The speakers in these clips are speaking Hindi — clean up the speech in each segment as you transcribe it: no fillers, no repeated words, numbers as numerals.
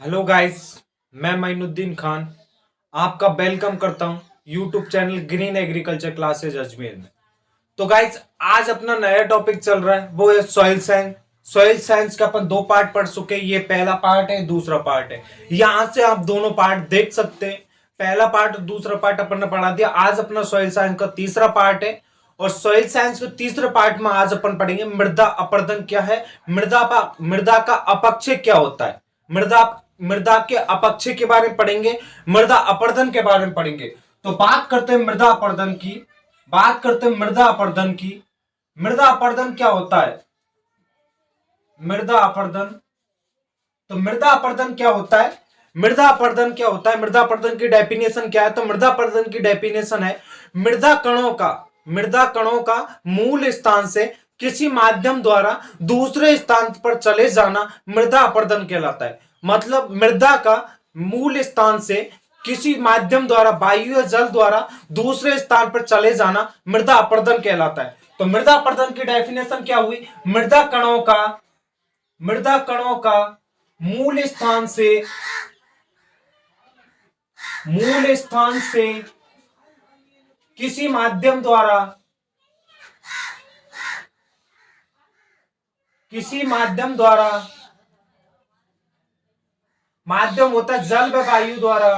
हेलो गाइस, मैं माइनुद्दीन खान आपका वेलकम करता हूं YouTube channel green agriculture classes Ajmer में। तो गाइस, आज अपना नया टॉपिक चल रहा है, वो है सॉइल साइंस। सॉइल साइंस का अपन दो पार्ट पढ़ चुके, ये पहला पार्ट है, दूसरा पार्ट है। यहां से आप दोनों पार्ट देख सकते हैं। पहला पार्ट और दूसरा पार्ट अपन ने पढ़ा दिया। आज अपना सॉइल साइंस का तीसरा पार्ट है और सॉइल साइंस के तीसरे पार्ट में आज अपन पढ़ेंगे मृदा अपरदन क्या है, मृदा का अपक्षय क्या होता है, मृदा मृदा के अपक्षय के बारे में पढ़ेंगे, मृदा अपरदन के बारे में पढ़ेंगे। तो बात करते हैं मृदा अपरदन की। बात करते हैं मृदा अपरदन की। मृदा अपरदन क्या होता है? मृदा अपरदन। तो मृदा अपरदन क्या होता है? मृदा अपरदन क्या होता है? मृदा अपरदन की डेफिनेशन क्या है? तो मृदा अपरदन की डेफिनेशन है मृदा कणों का मूल स्थान से किसी माध्यम द्वारा दूसरे स्थान पर चले जाना मृदा अपरदन कहलाता है। मतलब मृदा का मूल स्थान से किसी माध्यम द्वारा, वायु या जल द्वारा दूसरे स्थान पर चले जाना मृदा अपरदन कहलाता है। तो मृदा अपरदन की डेफिनेशन क्या हुई? मृदा कणों का मूल स्थान से किसी माध्यम द्वारा, माध्यम होता है जल व वायु द्वारा,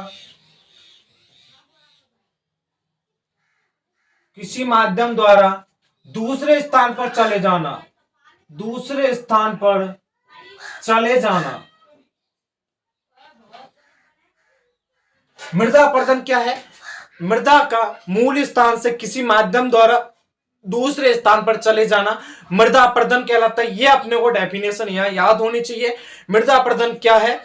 किसी माध्यम द्वारा दूसरे स्थान पर चले जाना। मृदा अपरदन क्या है? मृदा का मूल स्थान से किसी माध्यम द्वारा दूसरे स्थान पर चले जाना मृदा अपरदन कहलाता है। यह अपने को डेफिनेशन यहां याद होनी चाहिए। मृदा अपरदन क्या है?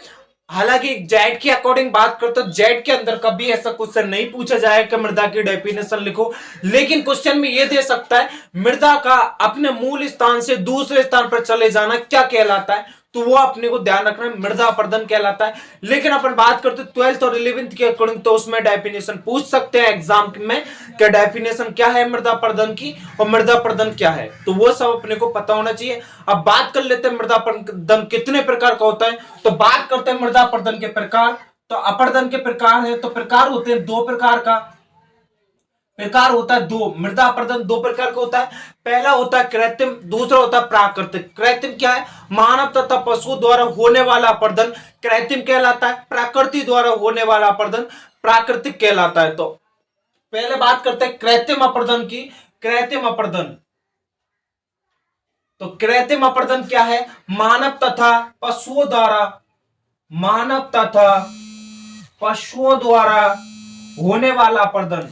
हालांकि जेड के अकॉर्डिंग बात करते तो जेड के अंदर कभी ऐसा क्वेश्चन नहीं पूछा जाए कि मृदा की डेफिनेशन लिखो, लेकिन क्वेश्चन में यह दे सकता है मृदा का अपने मूल स्थान से दूसरे स्थान पर चले जाना क्या कहलाता है। तो वो अपने को ध्यान रखना, मृदा अपरदन कहलाता है। लेकिन अपन बात करते 12th और 11th के अकॉर्डिंग, तो उसमें डेफिनेशन पूछ सकते हैं एग्जाम में कि डेफिनेशन क्या है मृदा अपरदन की और मृदा अपरदन क्या है, तो वो सब अपने को पता होना चाहिए। अब बात कर लेते हैं मृदा अपरदन कितने प्रकार का होता है। तो बात करते हैं मृदा अपरदन के प्रकार। तो अपरदन के प्रकार है, तो प्रकार होते हैं दो प्रकार का। प्रकार होता है दो, मृदा अपरदन दो प्रकार का होता है। पहला होता है कृत्रिम, दूसरा होता है प्राकृतिक। कृत्रिम क्या है? मानव तथा पशु द्वारा होने वाला अपरदन कृत्रिम कहलाता है। प्रकृति द्वारा होने वाला अपरदन प्राकृतिक कहलाता है। तो पहले बात करते हैं कृत्रिम अपरदन की। कृत्रिम अपरदन, तो कृत्रिम अपरदन क्या है? मानव तथा पशुओं द्वारा होने वाला अपरदन।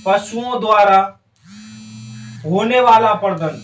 पशुओं द्वारा होने वाला अपरदन।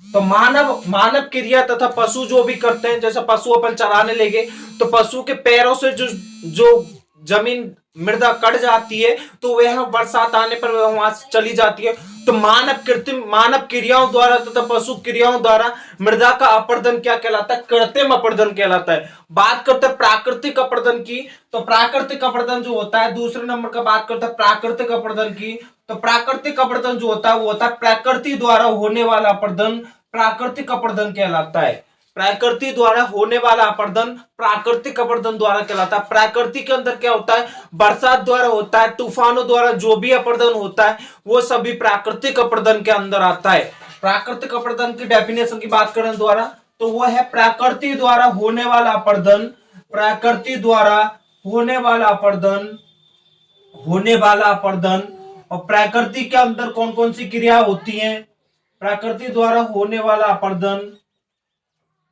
तो मानव क्रिया तथा पशु जो भी करते हैं, जैसे पशु अपन चराने लगे तो पशु के पैरों से जो जमीन मृदा कट जाती है, तो वह बरसात आने पर वह वहां से चली जाती है। तो मानव क्रियाओं द्वारा तथा पशु क्रियाओं द्वारा मृदा का अपरदन क्या कहलाता है? कृत्रिम अपरदन कहलाता है। बात करते हैं प्राकृतिक अपरदन की। तो प्राकृतिक अपरदन जो होता है, दूसरे नंबर का बात करते हैं प्राकृतिक अपरदन की। तो प्राकृतिक अपरदन जो होता है वो होता है प्रकृति द्वारा होने वाला अपरदन प्राकृतिक अपरदन कहलाता है। प्रकृति द्वारा होने वाला अपरदन प्राकृतिक अपरदन द्वारा कहलाता है। प्रकृति के अंदर क्या होता है? बरसात द्वारा होता है, तूफानों द्वारा जो भी अपरदन होता है वो सभी प्राकृतिक अपरदन के अंदर आता है। प्राकृतिक अपरदन की डेफिनेशन की बात करें द्वारा, तो वो है प्रकृति द्वारा होने वाला अपरदन, प्रकृति द्वारा होने वाला अपरदन। और प्रकृति के अंदर कौन कौन सी क्रिया होती हैं? प्रकृति द्वारा होने वाला अपरदन,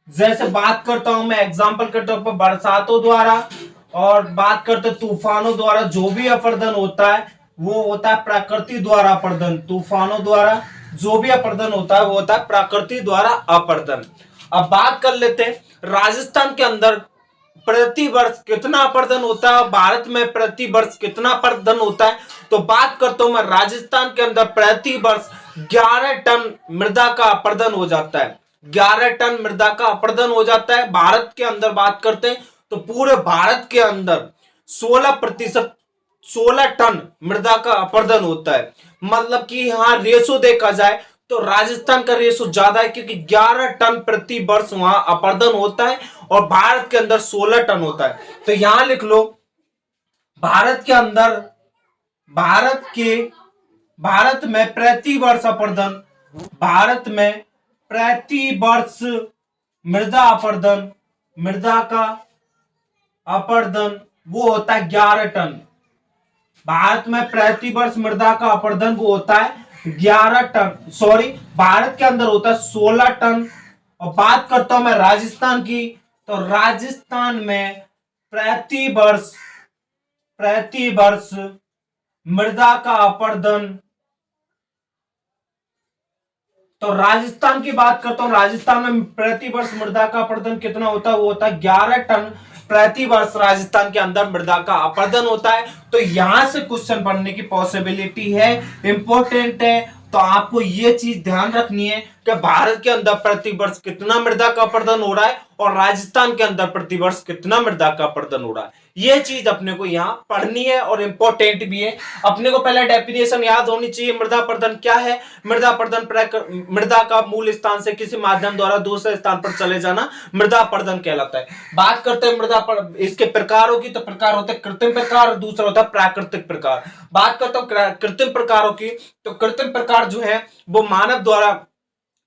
जैसे बात करता हूं मैं एग्जांपल के तौर पर बरसातों द्वारा, और बात करते तूफानों द्वारा जो भी अपरदन होता है वो होता है प्रकृति द्वारा अपरदन। तूफानों द्वारा जो भी अपरदन होता है वो होता है प्रकृति द्वारा अपरदन। अब बात कर लेते हैं राजस्थान के अंदर प्रति वर्ष कितना अपरदन होता है, भारत में प्रति वर्ष कितना अपरदन होता है। तो बात करता हूं मैं राजस्थान के अंदर प्रति वर्ष 11 टन मृदा का अपरदन हो जाता है। 11 टन मृदा का अपरदन हो जाता है। भारत के अंदर बात करते हैं तो पूरे भारत के अंदर 16 टन मृदा का अपरदन होता है। मतलब कि यहां रेशो देखा जाए तो राजस्थान का रेशो ज्यादा है, क्योंकि 11 टन प्रति वर्ष वहां अपर्दन होता है और भारत के अंदर 16 टन होता है। तो यहां लिख लो, भारत के अंदर, भारत में प्रति वर्ष अपर्दन, भारत में प्रति वर्ष मृदा अपर्दन, मृदा का अपर्दन वो होता है 11 टन। भारत में प्रति वर्ष मृदा का अपर्दन वो होता है 11 टन, सॉरी भारत के अंदर होता है 16 टन। और बात करता हूं मैं राजस्थान की, तो राजस्थान में प्रति वर्ष मृदा का अपर्दन, तो राजस्थान की बात करता हूं, राजस्थान में प्रति वर्ष मृदा का अपर्दन कितना होता है, वो होता है 11 टन प्रति वर्ष राजस्थान के अंदर मृदा का अपर्दन होता है। तो यहां से क्वेश्चन बनने की पॉसिबिलिटी है, इंपॉर्टेंट है। तो आपको ये चीज ध्यान रखनी है कि भारत के अंदर प्रति वर्ष कितना मृदा का अपर्दन हो रहा है और राजस्थान के अंदर प्रति वर्ष कितना मृदा का अपर्दन हो रहा है। ये चीज अपने को यहाँ पढ़नी है और इंपॉर्टेंट भी है। अपने को पहले डेफिनेशन याद होनी चाहिए, मृदा अपर्दन क्या है। मृदा अपर्दन मृदा का मूल स्थान से किसी माध्यम द्वारा दूसरे स्थान पर चले जाना मृदा अपर्दन कहलाता है। बात करते हैं मृदा इसके प्रकारों की, तो प्रकार होते हैं कृत्रिम प्रकार और दूसरा होता है प्राकृतिक प्रकार। बात करता हूं कृत्रिम प्रकारों की, तो कृत्रिम प्रकार जो है वो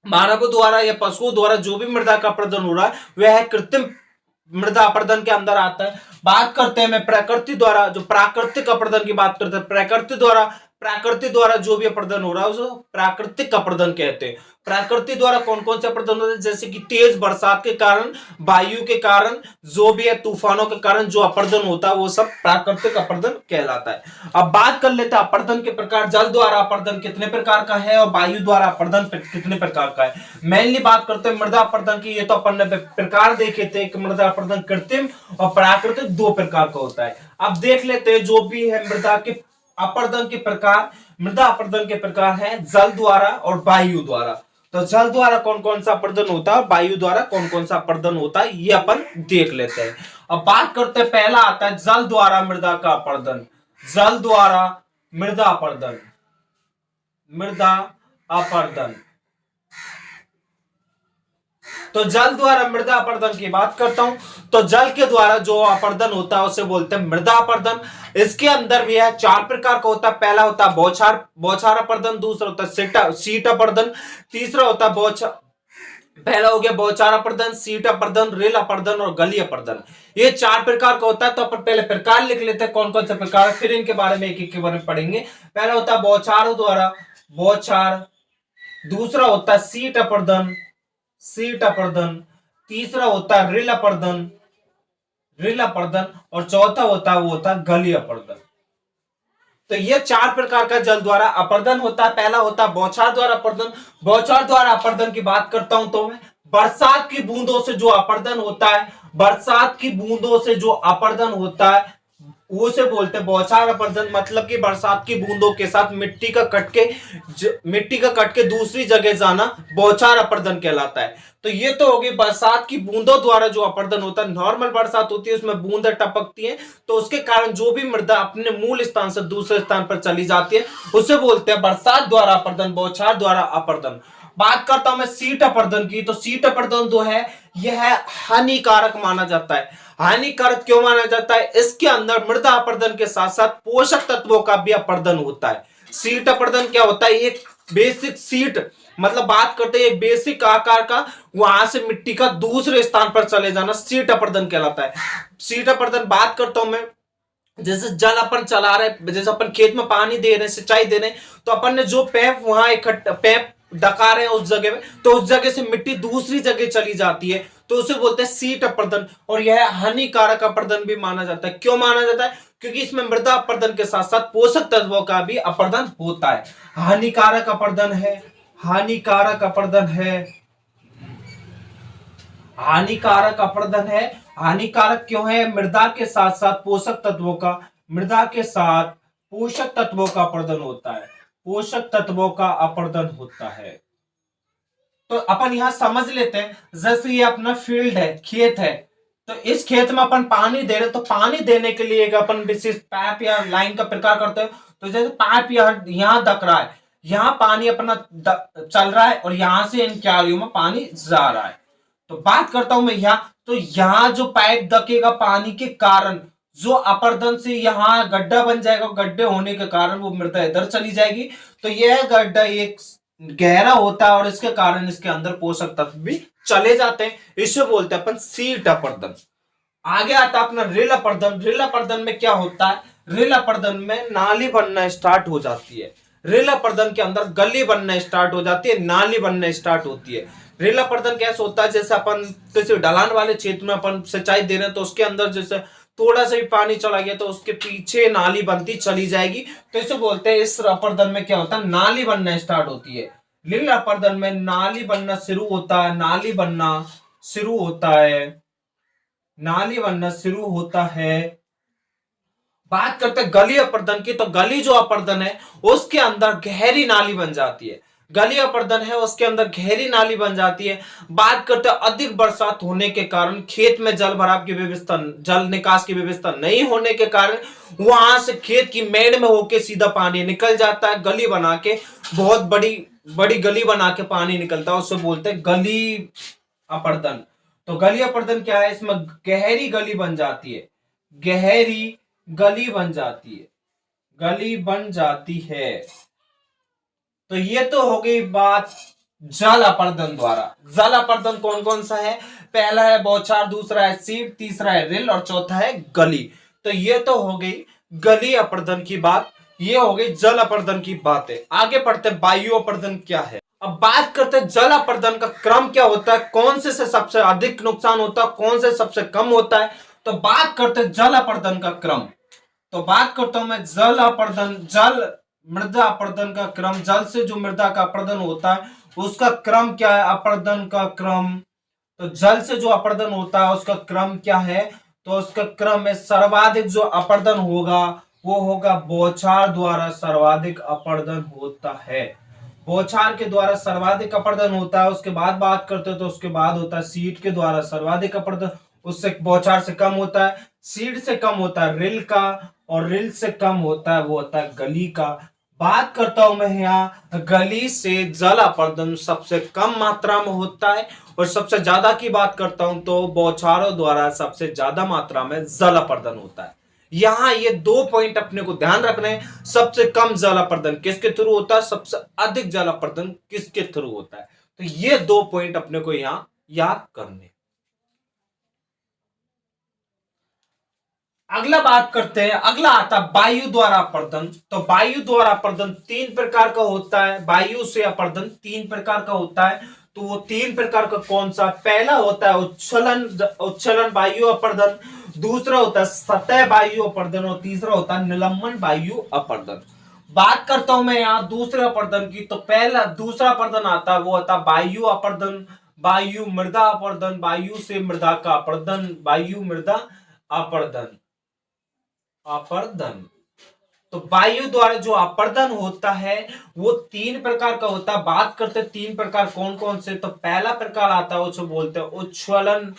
मानवों द्वारा या पशुओं द्वारा जो भी मृदा का अपर्दन हो रहा है वह कृत्रिम मृदा अपर्दन के अंदर आता है। बात करते हैं मैं प्रकृति द्वारा, जो प्राकृतिक अपर्दन की बात करते हैं, प्रकृति द्वारा जो भी अपर्दन हो रहा है उसे प्राकृतिक अपर्दन कहते हैं। प्रकृति द्वारा कौन कौन से अपर्दन होते हैं, जैसे कि तेज बरसात के कारण, वायु के कारण, जो भी है तूफानों के कारण जो अपर्दन होता है वो सब प्राकृतिक अपर्दन कहलाता है। अब बात कर लेते हैं अपर्दन के प्रकार। जल द्वारा अपर्दन कितने प्रकार का है और वायु द्वारा अपर्दन कितने प्रकार का है। मेनली बात करते हैं मृदा अपर्दन की, ये तो अपन ने प्रकार देखे थे कि मृदा अपर्दन कृत्रिम और प्राकृतिक 2 प्रकार का होता है। अब देख लेते हैं जो भी है मृदा के अपर्दन के प्रकार। मृदा अपर्दन के प्रकार है जल द्वारा और वायु द्वारा। तो जल द्वारा कौन कौन सा अपर्दन होता है, वायु द्वारा कौन कौन सा अपर्दन होता है, ये अपन देख लेते हैं। अब बात करते हैं, पहला आता है जल द्वारा मृदा का अपर्दन। जल द्वारा मृदा अपर्दन, मृदा अपर्दन। तो जल द्वारा मृदा अपर्दन की बात करता हूं, तो जल के द्वारा जो अपर्दन होता है उसे बोलते हैं मृदा अपर्दन। इसके अंदर भी है 4 प्रकार का होता है। पहला होता है बौछार अपर्दन, दूसरा होता है शीट अपर्दन, तीसरा होता है पहला हो गया बौछार अपर्दन, शीट अपर्दन, रेल अपर्दन और गली अपर्दन। ये 4 प्रकार का होता है। तो अपन पहले प्रकार लिख लेते हैं कौन कौन से प्रकार, फिर इनके बारे में एक एक के बारे में पढ़ेंगे। पहला होता है बौछार, दूसरा होता है शीट अपर्दन, तीसरा होता है रेल अपर्दन और चौथा होता है गली अपर्दन। तो ये 4 प्रकार का जल द्वारा अपर्दन होता है। पहला होता है बौछार द्वारा अपर्दन। बौछार द्वारा अपर्दन की बात करता हूं तो मैं बरसात की बूंदों से जो अपर्दन होता है, बरसात की बूंदों से जो अपर्दन होता है उसे बोलते हैं बौछार अपर्दन। मतलब कि बरसात की बूंदों के साथ मिट्टी का कट के दूसरी जगह जाना बौछार अपर्दन कहलाता है। तो ये तो होगी बरसात की बूंदों द्वारा जो अपर्दन होता है। नॉर्मल बरसात होती है उसमें बूंदें टपकती हैं, तो उसके कारण जो भी मृदा अपने मूल स्थान से दूसरे स्थान पर चली जाती है उसे बोलते हैं बरसात द्वारा अपर्दन, बौछार द्वारा अपर्दन। बात करता हूं मैं शीट अपर्दन की, तो शीट अपर्दन जो है यह हानिकारक माना जाता है। हानिकारक क्यों माना जाता है, इसके अंदर मृदा अपर्दन के साथ साथ पोषक तत्वों का भी अपर्दन होता है। शीट अपर्दन क्या होता है, एक बेसिक शीट, मतलब बात करते हैं एक बेसिक आकार का, वहां से मिट्टी का दूसरे स्थान पर चले जाना शीट अपर्दन कहलाता है। शीट अपर्दन बात करता हूं मैं, जैसे जल अपन चला रहे, जैसे अपन खेत में पानी दे रहे हैं, सिंचाई दे रहे हैं, तो अपन ने जो पैप वहां पैप डका रहे हैं उस जगह में, तो उस जगह से मिट्टी दूसरी जगह चली जाती है, तो उसे बोलते हैं शीट अपर्दन। और यह हानिकारक अपर्दन भी माना जाता है। क्यों माना जाता है, क्योंकि इसमें मृदा अपर्दन के साथ साथ पोषक तत्वों का भी अपर्दन होता है। हानिकारक अपर्दन है, हानिकारक अपर्दन है। हानिकारक क्यों है, मृदा के साथ साथ पोषक तत्वों का अपर्दन होता है, पोषक तत्वों का अपर्दन होता है। तो अपन यहां समझ लेते हैं, जैसे ये अपना फील्ड है, खेत है, तो इस खेत में अपन पानी दे रहे, तो पानी देने के लिए एक अपन विशेष पाइप या लाइन का प्रकार करते हैं। तो जैसे पाइप यहां दक रहा है, यहाँ पानी अपना चल रहा है और यहां से इन क्यारियों में पानी जा रहा है। तो बात करता हूं मैं यहाँ, तो यहाँ जो पाइप धकेगा पानी के कारण, जो अपर्दन से यहाँ गड्ढा बन जाएगा, गड्ढे होने के कारण वो मृदा इधर चली जाएगी। तो यह गड्ढा एक गहरा होता है और इसके कारण इसके अंदर पोषक तत्व भी चले जाते हैं, इसे बोलते हैं अपन सीट अपर्दन। आगे आता अपना रेल अपर्दन। रेल अपर्दन में क्या होता है, रेल अपर्दन में नाली बनना स्टार्ट हो जाती है। रेल अपर्दन के अंदर गली बनना स्टार्ट हो जाती है, नाली बनना स्टार्ट होती है। रेल अपर्दन कैसे होता है, जैसे अपन किसी ढलान वाले क्षेत्र में अपन सिंचाई दे रहे हैं तो उसके अंदर जैसे थोड़ा सा भी पानी चला गया तो उसके पीछे नाली बनती चली जाएगी, तो इसे बोलते हैं। इस अपर्दन में क्या होता है, नाली बनना स्टार्ट होती है। रेल अपर्दन में नाली बनना शुरू होता है, नाली बनना शुरू होता है, नाली बनना शुरू होता है। बात करते हैं गली अपर्दन की, तो गली जो अपर्दन है उसके अंदर गहरी नाली बन जाती है। गली अपर्दन है उसके अंदर गहरी नाली बन जाती है। बात करते हैं अधिक बरसात होने के कारण खेत में जल भराव की व्यवस्था, जल निकास की व्यवस्था नहीं होने के कारण वहां से खेत की मेड़ में होके सीधा पानी निकल जाता है। गली बना के, बहुत बड़ी बड़ी गली बना के पानी निकलता है, उससे बोलते हैं गली अपर्दन। तो गली अपर्दन क्या है, इसमें गहरी गली बन जाती है, गहरी गली बन जाती है, गली बन जाती है। तो ये तो हो गई बात जल अपर्दन द्वारा। जल अपर्दन कौन कौन सा है, पहला है बौछार, दूसरा है सीट, तीसरा है रिल और चौथा है गली। तो ये तो हो गई गली अपर्दन की बात, ये हो गई जल अपर्दन की बातें। आगे पढ़ते वायु अपर्दन क्या है। अब बात करते हैं जल अपर्दन का क्रम क्या होता है, कौन से सबसे अधिक नुकसान होता है, कौन से सबसे कम होता है। तो बात करते हैं जल अपर्दन का क्रम। तो बात करता हूं मैं जल अपर्दन, जल मृदा अपर्दन का क्रम। जल से जो मृदा का अपर्दन होता है उसका क्रम क्या है, अपर्दन का क्रम। तो जल से जो अपर्दन होता है उसका क्रम क्या है, तो उसका क्रम में सर्वाधिक जो अपर्दन होगा वो होगा बौछार द्वारा सर्वाधिक अपर्दन होता है। बौछार के द्वारा सर्वाधिक अपर्दन होता है। उसके बाद बात करते हैं तो उसके बाद होता है सीट के द्वारा सर्वाधिक अपर्दन, उससे बौछार से कम होता है। सीट से कम होता है रिल का, और रिल से कम होता है वो होता है गली का। बात करता हूं मैं यहाँ गली से जल अपर्दन सबसे कम मात्रा में होता है, और सबसे ज्यादा की बात करता हूं तो बौछारों द्वारा सबसे ज्यादा मात्रा में जल अपर्दन होता है। यहां ये दो पॉइंट अपने को ध्यान रखने हैं, सबसे कम जल अपर्दन किसके थ्रू होता है, सबसे अधिक जल अपर्दन किसके थ्रू होता है। तो ये दो पॉइंट अपने को यहां याद करने। अगला बात करते हैं, अगला आता वायु द्वारा अपर्दन। तो वायु द्वारा अपर्दन तीन प्रकार का होता है, वायु से अपर्दन तीन प्रकार का होता है। तो वो तीन प्रकार का कौन सा, पहला होता है उच्छलन, उच्छलन वायु अपर्दन, दूसरा होता है सतह वायु अपर्दन और तीसरा होता है निलंबन वायु अपर्दन। बात करता हूं मैं यहाँ दूसरे अपर्दन की। तो पहला दूसरा अपर्दन आता है वो होता है वायु अपर्दन, वायु मृदा अपर्दन, वायु से मृदा का अपर्दन, वायु मृदा अपर्दन, अपर्दन। तो वायु द्वारा जो अपर्दन होता है वो तीन प्रकार का होता है। बात करते हैं तीन प्रकार कौन कौन से। तो पहला प्रकार आता है उसे बोलते हैं उच्छलन,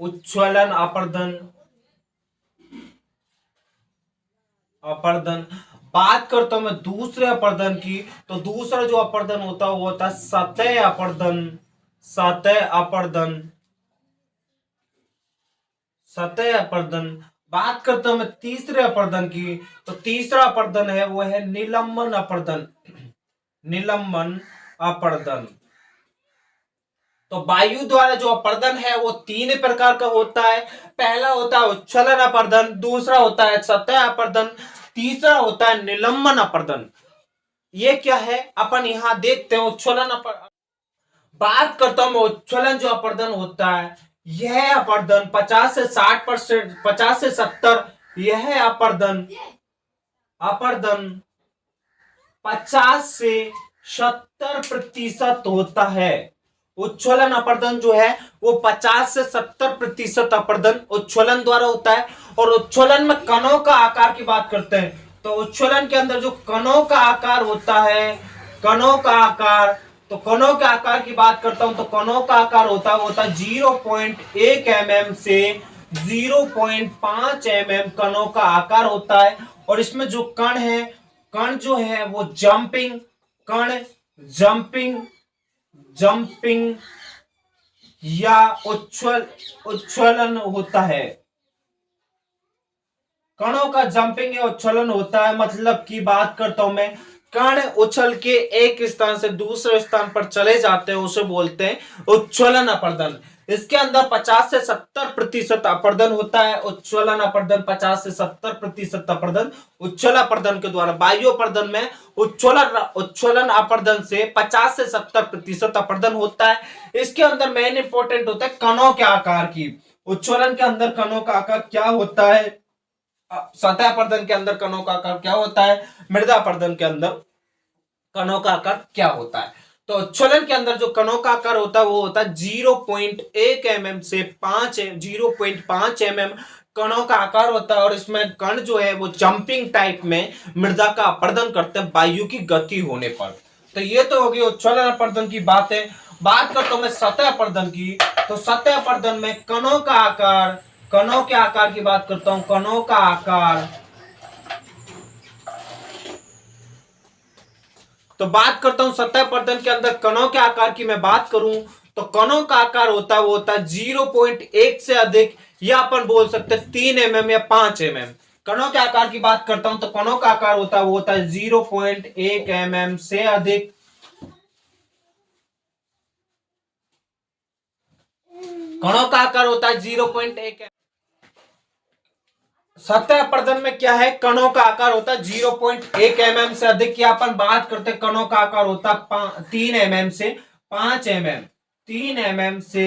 उच्छलन अपर्दन, अपर्दन। बात करता हूं मैं दूसरे अपर्दन की। तो दूसरा जो अपर्दन होता है वो होता है सतह अपर्दन, सतह अपर्दन, सतह अपर्दन। बात करता हूं मैं तीसरे अपर्दन की। तो तीसरा अपर्दन है वो है निलंबन अपर्दन, निलंबन अपर्दन। तो वायु द्वारा जो अपर्दन है वो तीन प्रकार का होता है। पहला होता है उच्छलन अपर्दन, दूसरा होता है सतह अपर्दन, तीसरा होता है निलंबन अपर्दन। ये क्या है अपन यहां देखते हैं उच्छलन अपर्दन। बात करता हूं मैं उच्छलन जो अपर्दन होता है, यह अपर्दन 50 से 60%, 50 से 70, यह अपर्दन, अपर्दन 50 से 70% होता है। उच्छलन अपर्दन जो है वो 50 से 70% अपर्दन उच्छलन द्वारा होता है। और उच्छलन में कणों का आकार की बात करते हैं। तो उच्छलन के अंदर जो कणों का आकार होता है, कणों का आकार, तो कणों के आकार की बात करता हूं तो कणों का आकार होता है 0.1 mm से 0.5 mm कणों का आकार होता है। और इसमें जो कण है कण जो है वो जंपिंग, कण जंपिंग जंपिंग या उच्छलन होता है। कणों का जंपिंग या उच्छलन होता है, मतलब की बात करता हूं मैं, कण उछल के एक स्थान से दूसरे स्थान पर चले जाते हैं, उसे बोलते हैं उच्छलन अपर्दन। इसके अंदर 50 से 70% अपर्दन होता है। उच्छलन अपर्दन 50 से 70% अपर्दन उच्छल अपर्दन के द्वारा। वायु अपर्दन में उच्छलन अपर्दन से 50 से 70% अपर्दन होता है। इसके अंदर मेन इंपॉर्टेंट होता है कणों के आकार की। उच्छलन के अंदर कणों का आकार क्या होता है, सतह अपर्दन के अंदर कणों का आकार क्या होता है, मृदा अपर्दन के अंदर कणों का आकार क्या होता है। तो उच्छलन के अंदर जो कणों का आकार होता है वो होता है 0.1 mm से 0.5 mm कणों का आकार होता है। और इसमें कण जो है वो जंपिंग टाइप में मृदा का अपर्दन करते हैं वायु की गति होने पर। तो ये तो होगी उच्छलन अपर्दन की बात है। बात करता हूं मैं सतह अपर्दन की। तो सतह अपर्दन में कणों का आकार, कणों के आकार की बात करता हूं, कणों का आकार। तो बात करता हूं सतह अपर्दन के अंदर कणों के आकार की मैं बात करूं तो कणों का आकार होता है वो होता है 0.1 से अधिक, या अपन बोल सकते हैं 3 mm या 5 mm। कणों के आकार की बात करता हूं तो कणों का आकार होता है वो होता है 0.1 mm से अधिक, कणों का आकार होता है 0.1। सतह अपर्दन में क्या है, कणों का आकार होता है 0.1 mm से अधिक, या अपन बात करते हैं कणों का आकार होता है 3 mm से 5 mm। 3 mm से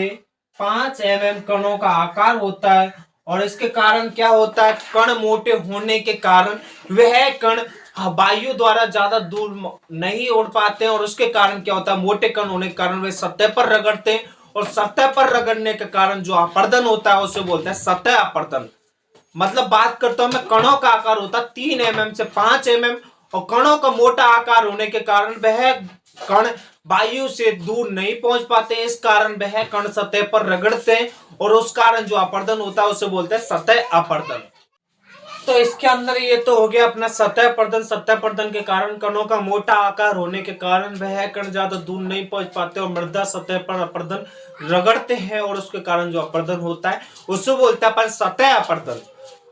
5 mm कणों का आकार होता है। और इसके कारण क्या होता है, कण मोटे होने के कारण वह कण वायु द्वारा ज्यादा दूर नहीं उड़ पाते हैं, और उसके कारण क्या होता है, मोटे कण होने के कारण वे सतह पर रगड़ते हैं, और सतह पर रगड़ने के कारण जो अपर्दन होता है उसे बोलते हैं सतह अपर्दन। मतलब बात करता हूं मैं, कणों का आकार होता है 3 mm से 5 mm, और कणों का मोटा आकार होने के कारण वह कण वायु से दूर नहीं पहुंच पाते, इस कारण वह कण सतह पर रगड़ते हैं, और उस कारण जो अपर्दन होता है उसे बोलते हैं सतह अपर्दन। तो इसके अंदर ये तो हो गया अपना सतह अपर्दन। सतह अपर्दन के कारण कणों का मोटा आकार होने के कारण वह कण ज्यादा दूर नहीं पहुंच पाते और मृदा सतह पर अपर्दन रगड़ते हैं, और उसके कारण जो अपर्दन होता है उसे बोलते हैं अपन सतह अपर्दन।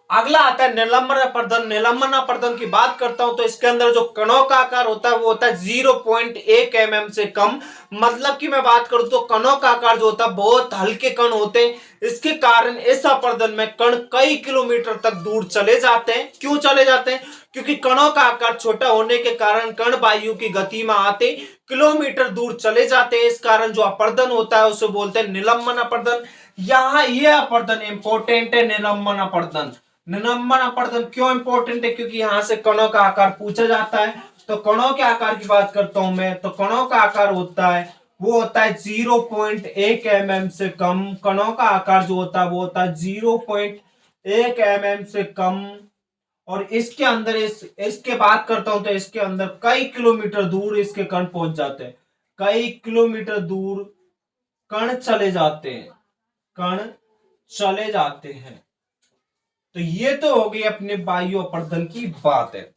अगला आता है निलंबन अपर्दन। निलंबन अपर्दन की बात करता हूं तो इसके अंदर जो कणों का आकार होता है वो होता है 0.1 mm से कम। मतलब कि मैं बात करूं तो कणों का आकार जो होता है बहुत हल्के कण होते हैं, इसके कारण इस अपर्दन में कण कई किलोमीटर तक दूर चले जाते हैं। क्यों चले जाते हैं, क्योंकि कणों का आकार छोटा होने के कारण कण वायु की गति में आते किलोमीटर दूर चले जाते हैं, इस कारण जो अपर्दन होता है उसे बोलते हैं निलंबन अपर्दन। यहाँ यह अपर्दन इंपॉर्टेंट है, निलंबन अपर्दन। निलंबन अपर्दन क्यों इंपॉर्टेंट है, क्योंकि यहां से कणों का आकार पूछा जाता है। तो कणों के आकार की बात करता हूं मैं, तो कणों का आकार होता है वो होता है 0.1 mm से कम। कणों का आकार जो होता है वो होता है 0.1 mm से कम। और इसके अंदर इसके बात करता हूं तो इसके अंदर कई किलोमीटर दूर इसके कण पहुंच जाते हैं, कई किलोमीटर दूर कण चले जाते हैं, कण चले जाते हैं। तो ये तो हो गई अपने वायु अपर्दन की बात है।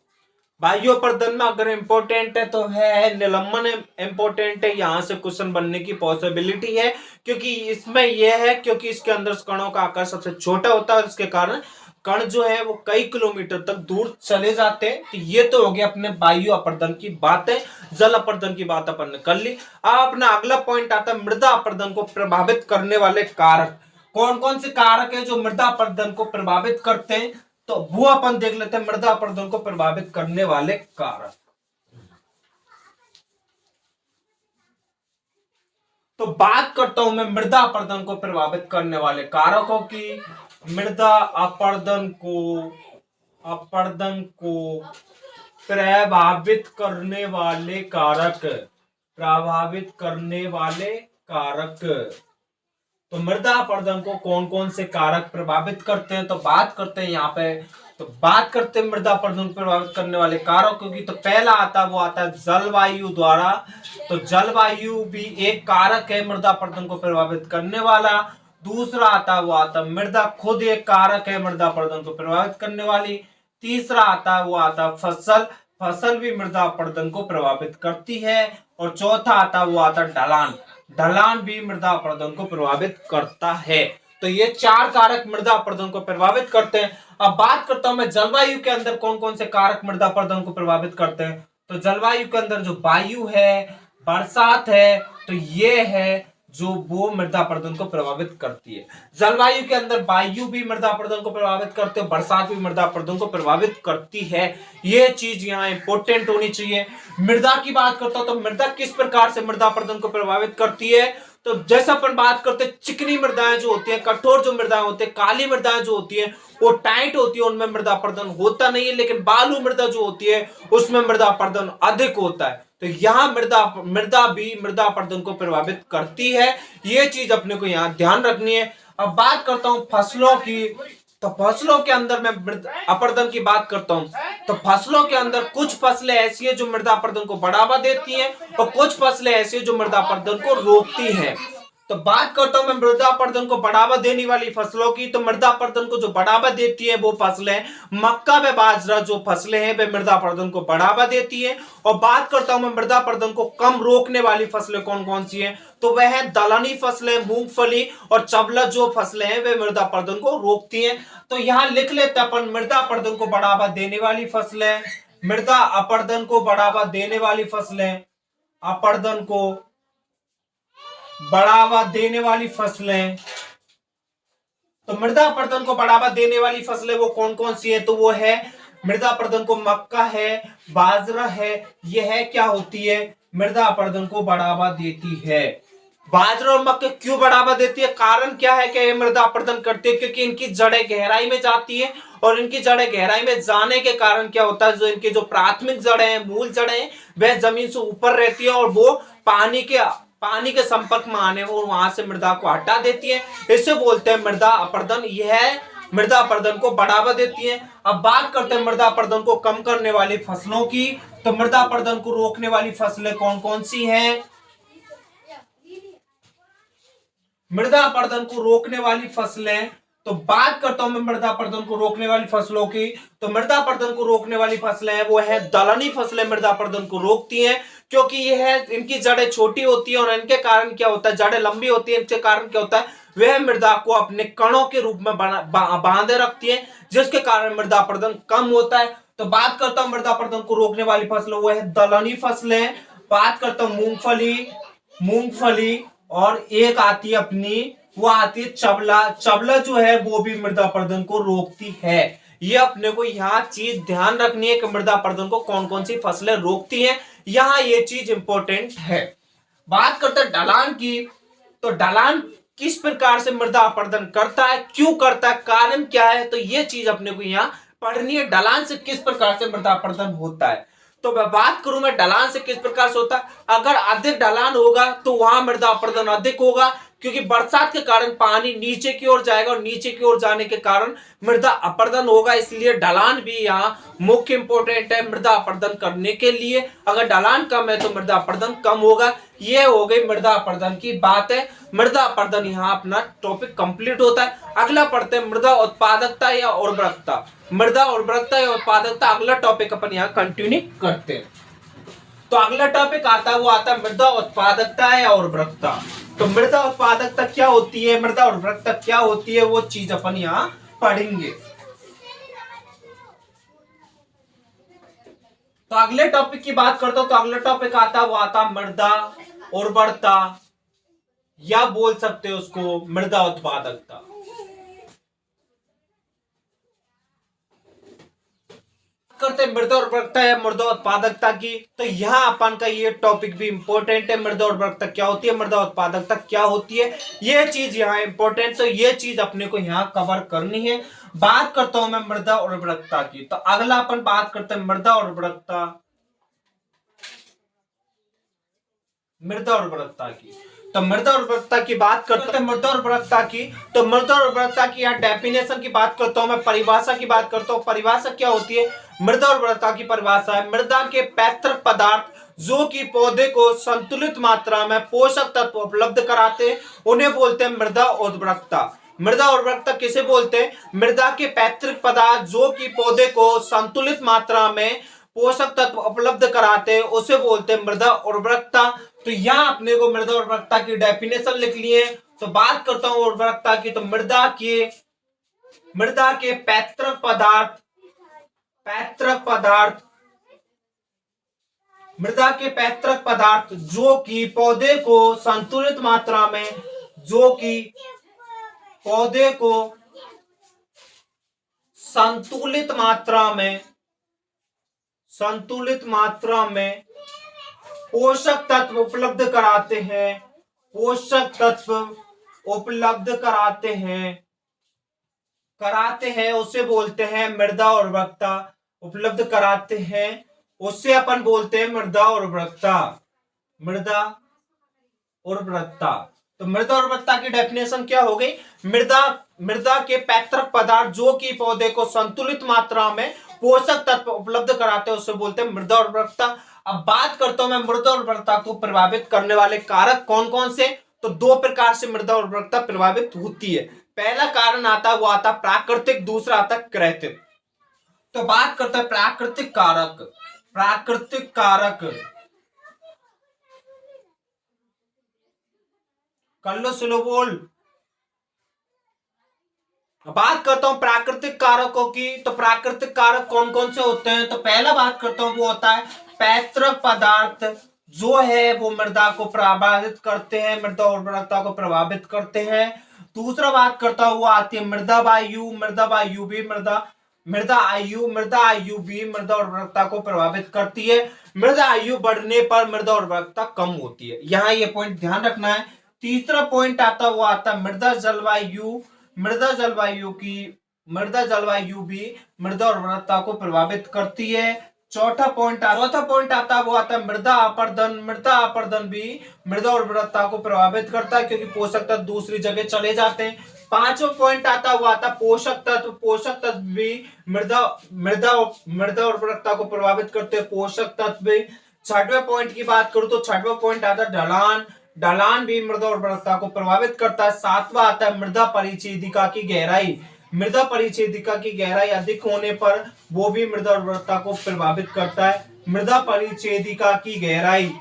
वायु अपर्दन में अगर इंपॉर्टेंट है तो है निलंबन इंपॉर्टेंट है, यहां से क्वेश्चन बनने की पॉसिबिलिटी है, क्योंकि इसमें यह है क्योंकि इसके अंदर कणों का आकार सबसे छोटा होता है, इसके कारण कण जो है वो कई किलोमीटर तक दूर चले जाते हैं। तो ये तो हो गया अपने वायु अपर्दन की बात है। जल अपर्दन की बात अपन ने कर ली। अब अपना अगला पॉइंट आता है मृदा अपर्दन को प्रभावित करने वाले कारक। कौन कौन से कारक है जो मृदा अपर्दन को प्रभावित करते हैं, तो वो अपन देख लेते हैं। मृदा अपर्दन को प्रभावित करने वाले कारक, तो बात करता हूं मैं मृदा अपर्दन को प्रभावित करने वाले कारकों की। मृदा अपर्दन को प्रभावित करने वाले कारक, प्रभावित करने वाले कारक। तो मृदा अपर्दन को कौन कौन से कारक प्रभावित करते हैं, तो बात करते हैं यहाँ पे। तो बात करते हैं मृदा अपर्दन को प्रभावित करने वाले कारकों की। तो पहला आता है वो आता है जलवायु द्वारा। तो जलवायु भी एक कारक है मृदा अपर्दन को प्रभावित करने वाला। दूसरा आता है वो आता है मृदा खुद एक कारक है मृदा अपर्दन को प्रभावित करने वाली। तीसरा आता है वो आता है फसल फसल भी मृदा अपरदन को प्रभावित करती है। और चौथा आता वो आता ढलान, ढलान भी मृदा अपरदन को प्रभावित करता है। तो ये चार कारक मृदा अपरदन को प्रभावित करते हैं। अब बात करता हूं मैं जलवायु के अंदर कौन कौन से कारक मृदा अपरदन को प्रभावित करते हैं। तो जलवायु के अंदर जो वायु है, बरसात है, तो ये है जो वो मृदा अपरदन को प्रभावित करती है। जलवायु के अंदर वायु भी मृदा अपरदन को प्रभावित करते हैं, बरसात भी मृदा अपरदन को प्रभावित करती है। ये चीज यहाँ इंपॉर्टेंट होनी चाहिए। मृदा की बात करता हूं तो मृदा किस प्रकार से मृदा अपरदन को प्रभावित करती है। तो जैसा अपन बात करते हैं, चिकनी मृदाएं जो होती है, कठोर जो मृदाएं होती है, काली मृदाएं जो होती है वो टाइट होती है, उनमें मृदा अपरदन होता नहीं है। लेकिन बालू मृदा जो होती है उसमें मृदा अपरदन अधिक होता है। तो यहाँ मृदा भी मृदा अपरदन को प्रभावित करती है। ये चीज अपने को यहाँ ध्यान रखनी है। अब बात करता हूं फसलों की। तो फसलों के अंदर मैं अपरदन की बात करता हूं। तो फसलों के अंदर कुछ फसलें ऐसी है जो मृदा अपरदन को बढ़ावा देती हैं और कुछ फसलें ऐसी है जो मृदा अपरदन को रोकती हैं। तो बात करता हूं मैं मृदा अपरदन को बढ़ावा देने वाली फसलों की। तो मृदा अपरदन को जो बढ़ावा देती है वो फसलें मक्का व बाजरा जो फसलें हैं वे मृदा अपरदन को बढ़ावा देती है। और बात करता हूं मैं मृदा अपरदन को कम रोकने वाली फसलें कौन कौन सी हैं। तो वह है दलहनी फसलें, मूंगफली और चबला जो फसलें हैं वे मृदा अपरदन को रोकती हैं। तो यहां लिख लेते अपन मृदा अपरदन को बढ़ावा देने वाली फसलें, मृदा अपरदन को बढ़ावा देने वाली फसलें, अपरदन को बढ़ावा देने वाली फसलें। तो मृदा अपरदन को बढ़ावा देने वाली फसलें वो कौन कौन सी है। तो वो है मृदा अपरदन को मक्का है, बाजरा है, ये है क्या होती है मृदा अपरदन को बढ़ावा देती है। बाजरा और मक्का क्यों बढ़ावा देती है, कारण क्या है कि ये मृदा अपरदन करती है। क्योंकि इनकी जड़ें गहराई में जाती है और इनकी जड़ें गहराई में जाने के कारण क्या होता है, जो इनकी जो प्राथमिक जड़ें हैं, मूल जड़ें हैं, वह जमीन से ऊपर रहती है और वो पानी के संपर्क में आने और वहां से मृदा को हटा देती है। इसे बोलते हैं मृदा अपरदन। यह मृदा अपरदन को बढ़ावा देती है। अब बात करते हैं मृदा अपरदन को कम करने वाली फसलों की। तो मृदा अपरदन को रोकने वाली फसलें कौन कौन सी हैं। मृदा अपरदन को रोकने वाली फसलें, तो बात करता हूं मैं मृदा अपरदन को रोकने वाली फसलों की। तो मृदा अपरदन को रोकने वाली फसलें हैं वो है दलहनी फसलें मृदा अपरदन को रोकती हैं। क्योंकि ये है इनकी जड़ें छोटी होती है और इनके कारण क्या होता है, जड़ें लंबी होती है, इनके कारण क्या होता है, वह मृदा को अपने कणों के रूप में बांधे रखती है, जिसके कारण मृदा अपरदन कम होता है। तो बात करता हूं मृदा अपरदन को रोकने वाली फसलों वो है दलहनी फसलें। बात करता हूं मूंगफली और एक आती है अपनी, वो आती है चबला। चबला जो है वो भी मृदा अपरदन को रोकती है। ये अपने को यहाँ चीज ध्यान रखनी है कि मृदा अपरदन को कौन कौन सी फसलें रोकती हैं। यहाँ ये चीज इंपॉर्टेंट है। बात करते हैं ढलान की। तो ढलान किस प्रकार से मृदा अपरदन करता है, क्यों करता है, कारण क्या है, तो ये चीज अपने को यहाँ पढ़नी है। ढलान से किस प्रकार से मृदा अपरदन होता है। तो मैं बात करूं मैं ढलान से किस प्रकार से होता है। अगर अधिक ढलान होगा तो वहां मृदा अपरदन अधिक होगा, क्योंकि बरसात के कारण पानी नीचे की ओर जाएगा और नीचे की ओर जाने के कारण मृदा अपरदन होगा। इसलिए ढलान भी यहाँ मुख्य इंपोर्टेंट है मृदा अपरदन करने के लिए। अगर ढलान कम है तो मृदा अपरदन कम होगा। ये हो गई मृदा अपरदन की बात है। मृदा अपरदन यहाँ अपना टॉपिक कंप्लीट होता है। अगला पढ़ते हैं मृदा उत्पादकता या उर्वरकता। मृदा उर्वरकता या उत्पादकता अगला टॉपिक अपन यहाँ कंटिन्यू करते हैं। तो अगला टॉपिक आता है वो आता है मृदा उत्पादकता या उर्वरकता। तो मृदा उत्पादकता क्या होती है, मृदा उर्वरकता क्या होती है, वो चीज अपन यहाँ पढ़ेंगे। तो अगले टॉपिक की बात करता हूं। तो अगला टॉपिक आता है वो आता मृदा उर्वरता या बोल सकते हो उसको मृदा उत्पादकता। करते हैं मृदा उर्वरकता या मृदा उत्पादकता की। तो यहाँ अपन का ये टॉपिक भी इंपॉर्टेंट है। मृदा उर्वरकता क्या होती है, मृदा उत्पादकता क्या होती है, ये चीज यहाँ इंपॉर्टेंट। तो ये चीज अपने को यहाँ कवर करनी है। बात करता हूं मैं मृदा उर्वरकता की। तो अगला अपन बात करते हैं मृदा उर्वरकता की। तो मृदा उर्वरकता की बात करते हैं मृदा उर्वरकता की। तो मृदा उर्वरकता की यहाँ डेफिनेशन की बात करता हूं मैं, परिभाषा की बात करता हूं। परिभाषा क्या होती है, मृदा उर्वरकता की परिभाषा है मृदा के पैतृक पदार्थ जो कि पौधे को संतुलित मात्रा में पोषक तत्व उपलब्ध कराते हैं, उन्हें बोलते हैं मृदा उर्वरकता। मृदा उर्वरकता किसे बोलते हैं, मृदा के पैतृक पदार्थ जो कि पौधे को संतुलित मात्रा में पोषक तत्व उपलब्ध कराते हैं उसे बोलते हैं मृदा उर्वरकता। तो यहाँ अपने को मृदा उर्वरकता की डेफिनेशन लिख लिए। तो बात करता हूं उर्वरकता की, तो मृदा के पैतृक पदार्थ जो कि पौधे को संतुलित मात्रा में पोषक तत्व उपलब्ध कराते हैं उसे बोलते हैं मृदा उर्वरकता। उपलब्ध कराते हैं उसे अपन बोलते हैं मृदा उर्वरकता। तो मृदा उर्वरकता की डेफिनेशन क्या हो गई? मृदा के पैतृक पदार्थ जो कि पौधे को संतुलित मात्रा में पोषक तत्व उपलब्ध कराते हैं उसे बोलते हैं मृदा उर्वरकता। अब बात करता हूं मैं मृदा उर्वरकता को प्रभावित करने वाले कारक कौन कौन से। तो दो प्रकार से मृदा उर्वरकता प्रभावित होती है। पहला कारण आता है वो आता प्राकृतिक, दूसरा आता कृत्रिम। तो बात करते हैं प्राकृतिक कारक कर लो स्लो बोल। बात करता हूं प्राकृतिक कारकों की। तो प्राकृतिक कारक कौन कौन से होते हैं? तो पहला बात करता हूं वो होता है पैतृक पदार्थ जो है वो मृदा को प्रभावित करते हैं, मृदा उर्वरकता को प्रभावित करते हैं। दूसरा बात करता हूं वो आती है मृदा वायु भी मृदा उर्वरकता को प्रभावित करती है। मृदा आयु बढ़ने पर मृदा उर्वरकता कम होती है, यहाँ ये पॉइंट ध्यान रखना है। तीसरा पॉइंट आता वो आता मृदा जलवायु भी मृदा उर्वरकता को प्रभावित करती है। चौथा पॉइंट आता वो आता मृदा अपरदन भी मृदा उर्वरकता को प्रभावित करता है क्योंकि पोषक तत्व दूसरी जगह चले जाते हैं। पांचवा पॉइंट आता वो आता पोषक तत्व भी मृदा उर्वरकता को प्रभावित करते हैं, पोषक तत्व भी। छठवें पॉइंट की बात करूं तो छठवां पॉइंट आता ढलान भी मृदा उर्वरकता को प्रभावित करता है। सातवां आता है मृदा परिच्छेदिका की गहराई अधिक होने पर वो भी मृदा उर्वरकता को प्रभावित करता है। मृदा परिच्छेदिका की गहराई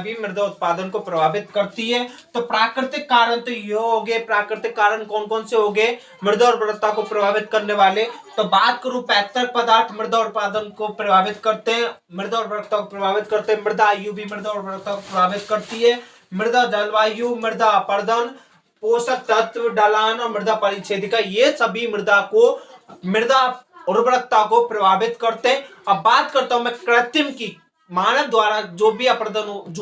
भी मृदा उत्पादन को प्रभावित करती है। तो प्राकृतिक कारण तो ये हो गए। प्राकृतिक कारण कौन कौन से हो गए मृदा उर्वरकता को प्रभावित करने वाले? तो बात करूं पैतृक पदार्थ मृदा उत्पादन को प्रभावित करते हैं, मृदा उर्वरकता को प्रभावित करते हैं। मृदा आयु भी मृदा उर्वरकता को प्रभावित करती है। मृदा जलवायु, मृदा अपरदन, पोषक तत्व, ढलान और मृदा परिच्छेदिका ये सभी मृदा उर्वरकता को प्रभावित करते हैं। अब बात करता हूं मैं कृत्रिम की। मानव द्वारा जो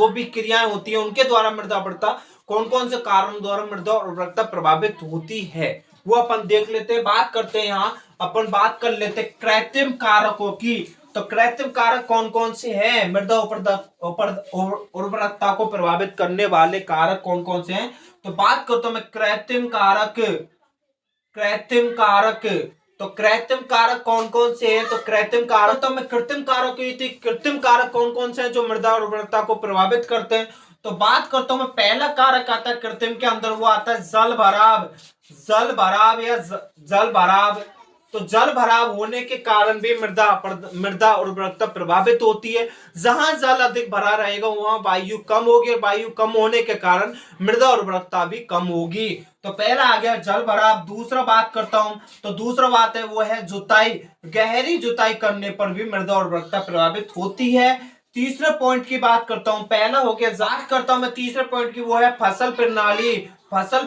भी क्रियाएं होती है उनके द्वारा मृदा उर्वरकता कौन कौन से कारणों द्वारा मृदा उर्वरकता प्रभावित होती है वो अपन देख लेते हैं। बात करते हैं यहाँ अपन बात कर लेते हैं कृत्रिम कारकों की। तो कृत्रिम कारक कौन कौन से हैं? मृदा उर्वरकता को प्रभावित करने वाले कारक कौन कौन से हैं? तो बात करता हूं मैं कृत्रिम कारक कौन कौन से हैं? तो कृत्रिम कारक कौन कौन से हैं जो मृदा उर्वरकता को प्रभावित करते हैं? तो बात करता हूं मैं पहला कारक आता है कृत्रिम के अंदर वो आता है जल भराव। तो जल भराव होने के कारण भी मृदा उर्वरकता प्रभावित होती है। जहां जल अधिक भरा रहेगा वहां वायु कम होगी और वायु कम होने के कारण मृदा उर्वरकता भी कम होगी। तो पहला आ गया जल भराव। दूसरा बात करता हूं तो दूसरा बात है वो है जुताई। गहरी जुताई करने पर भी मृदा उर्वरकता प्रभावित होती है। तीसरे पॉइंट की बात करता हूं, पहला हो गया बात करता हूं मैं तीसरे पॉइंट की, वो है फसल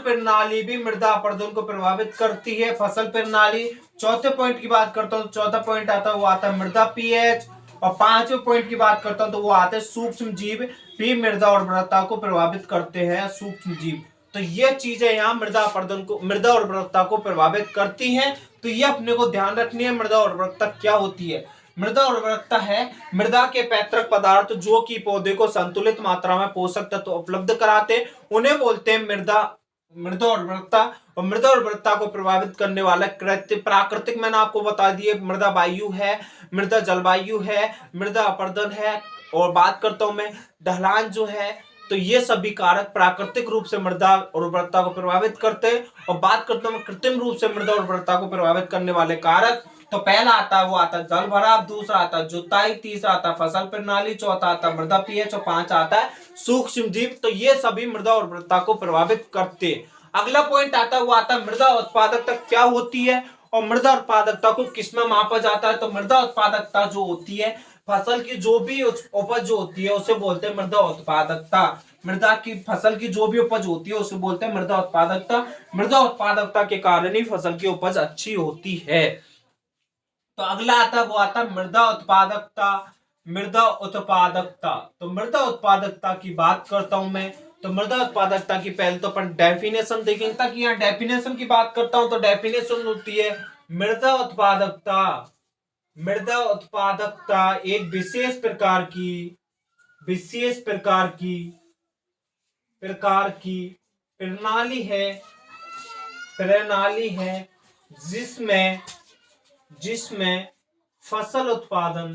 प्रणाली भी मृदा अपरदन को प्रभावित करती है। फसल प्रणाली। चौथे पॉइंट की बात करता हूं, चौथा पॉइंट आता है वो आता है मृदा पीएच। और पांचवें पॉइंट की बात करता हूं तो वो आते हैं सूक्ष्म जीव भी मृदा उर्वरकता को प्रभावित करते हैं, सूक्ष्म जीव। तो ये चीजें यहाँ मृदा उर्वरकता को प्रभावित करती हैं। तो ये अपने को ध्यान रखनी है मृदा उर्वरकता क्या होती है। मृदा उर्वरकता है मृदा के पैतृक पदार्थ जो कि पौधे को संतुलित मात्रा में पोषक तत्व उपलब्ध कराते उन्हें बोलते हैं मृदा उर्वरकता। और मृदा उर्वरकता को प्रभावित करने वाला प्राकृतिक मैंने आपको बता दिए, मृदा वायु है, मृदा जलवायु है, मृदा अपरदन है। और बात करता हूं मैं ढलान जो है। तो ये सभी कारक प्राकृतिक रूप से मृदा उर्वरकता को प्रभावित करते हैं। और बात करता हूं मैं कृत्रिम रूप से मृदा उर्वरकता को प्रभावित करने वाले कारक तो पहला आता है वो आता है जल भराव, दूसरा आता है जुताई, तीसरा आता है फसल प्रणाली, चौथा आता है मृदा पीएच और पांचवा आता है सूक्ष्म जीव। तो ये सभी मृदा उर्वरता को प्रभावित करते हैं। अगला पॉइंट आता है वो आता है मृदा उत्पादकता क्या होती है और मृदा उत्पादकता को किसमें मापा जाता है। तो मृदा उत्पादकता जो होती है फसल की जो भी उपज जो होती है उसे बोलते हैं मृदा उत्पादकता। मृदा की फसल की जो भी उपज होती है उसे बोलते हैं मृदा उत्पादकता। मृदा उत्पादकता के कारण ही फसल की उपज अच्छी होती है। तो अगला आता है वो आता है मृदा उत्पादकता। मृदा उत्पादकता, तो मृदा उत्पादकता की बात करता हूं मैं। तो मृदा उत्पादकता की पहले तो अपन डेफिनेशन देखेंगे, ताकि यहाँ डेफिनेशन की बात करता हूं तो डेफिनेशन होती है मृदा उत्पादकता। मृदा उत्पादकता एक विशेष प्रकार की प्रणाली है जिसमें फसल उत्पादन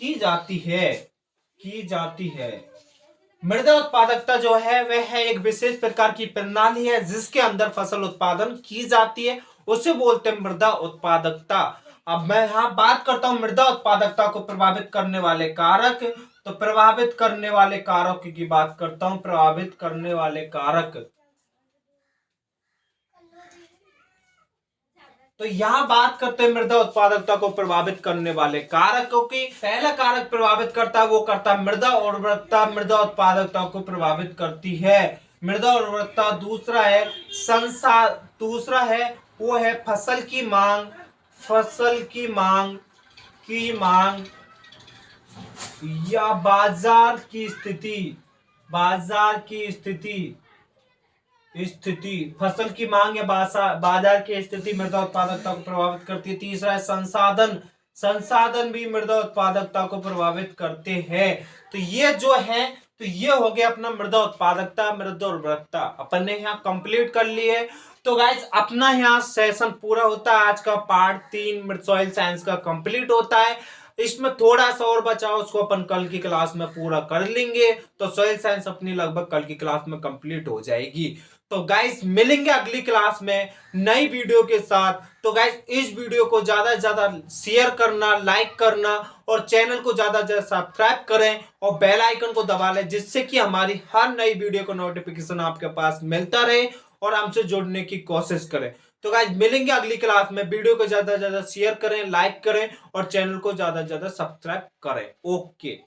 की जाती है। मृदा उत्पादकता जो है वह है एक विशेष प्रकार की प्रणाली है जिसके अंदर फसल उत्पादन की जाती है, उसे बोलते हैं मृदा उत्पादकता। अब मैं यहाँ बात करता हूं मृदा उत्पादकता को प्रभावित करने वाले कारक। तो प्रभावित करने वाले कारक की बात करता हूं। प्रभावित करने वाले कारक, तो यहाँ बात करते हैं मृदा उत्पादकता को प्रभावित करने वाले कारकों की। पहला कारक प्रभावित करता है वो करता है मृदा उर्वरकता। मृदा उत्पादकता को प्रभावित करती है मृदा उर्वरकता। दूसरा है वो है फसल की मांग या बाजार की स्थिति। फसल की मांग या बाजार की स्थिति मृदा उत्पादकता को प्रभावित करती है। तीसरा है संसाधन भी मृदा उत्पादकता को प्रभावित करते हैं। तो ये जो है, तो ये हो गया अपना मृदा उत्पादकता, मृदा उर्वरकता अपन ने यहाँ कंप्लीट कर ली है। तो गाइस अपना यहाँ सेशन पूरा होता है। आज का पार्ट 3 सॉइल साइंस का कंप्लीट होता है। इसमें थोड़ा सा और बचा, उसको अपन कल की क्लास में पूरा कर लेंगे। तो सॉइल साइंस अपनी लगभग कल की क्लास में कंप्लीट हो जाएगी। तो गाइस मिलेंगे अगली क्लास में नई वीडियो के साथ। तो गाइस इस वीडियो को ज्यादा से ज्यादा शेयर करना, लाइक करना और चैनल को ज्यादा से ज्यादा सब्सक्राइब करें और बेल आइकन को दबा लें, जिससे कि हमारी हर नई वीडियो का नोटिफिकेशन आपके पास मिलता रहे और हमसे जुड़ने की कोशिश करें। तो गाइस मिलेंगे अगली क्लास में। वीडियो को ज्यादा से ज्यादा शेयर करें, लाइक करें और चैनल को ज्यादा से ज्यादा सब्सक्राइब करें। ओके।